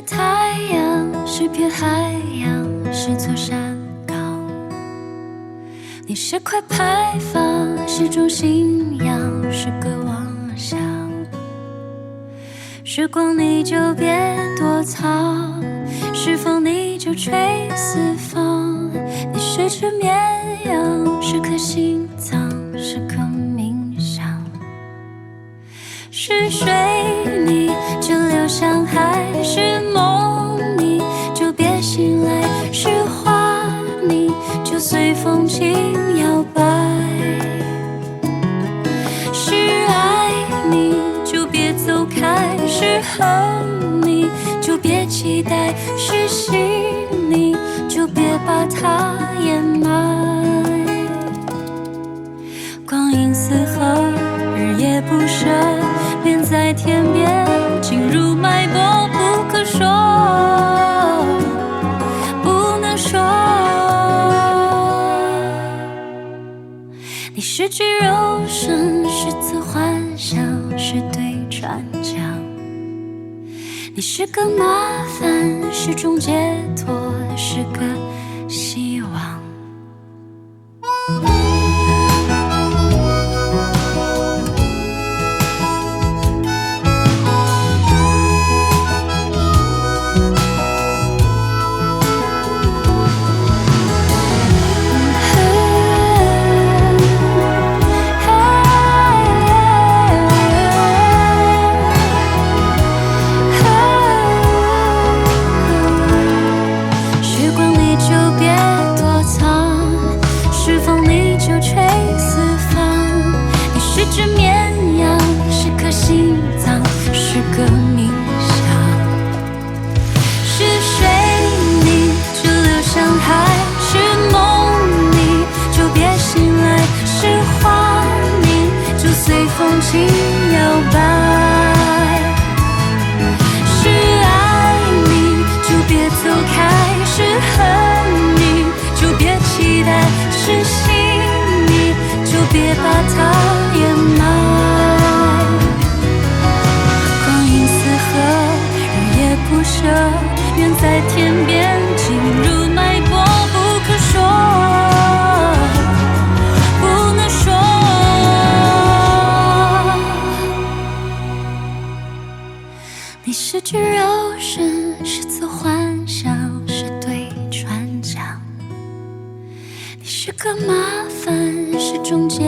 太阳，是片海洋，是座山岗。你是块牌坊，是种信仰，是个妄想。时光你就别躲藏，是风你就吹四方。你是只绵羊，是颗心脏，是颗冥想。是水你就流向海，是梦你就别醒来，是花你就随风轻摇摆，是爱你就别走开，是恨你就别期待，是心你就别把它掩埋。光阴似河，日夜不舍，便在天边进入脉搏，不可说，不能说。你是句柔声，是次幻想，是对船桨。你是个麻烦，是种解脱，是个希望。是只绵羊，是颗心脏，是个冥想。是水你就流向海，是梦你就别醒来，是花你就随风轻摇摆，是爱你就别走开，是恨你就别期待，是心你就别把它掩埋。光阴似河，日夜不舍，远在天边进入脉搏，不可说，不能说。你是句柔声，是次幻想，是对船桨。你是个麻烦，是种解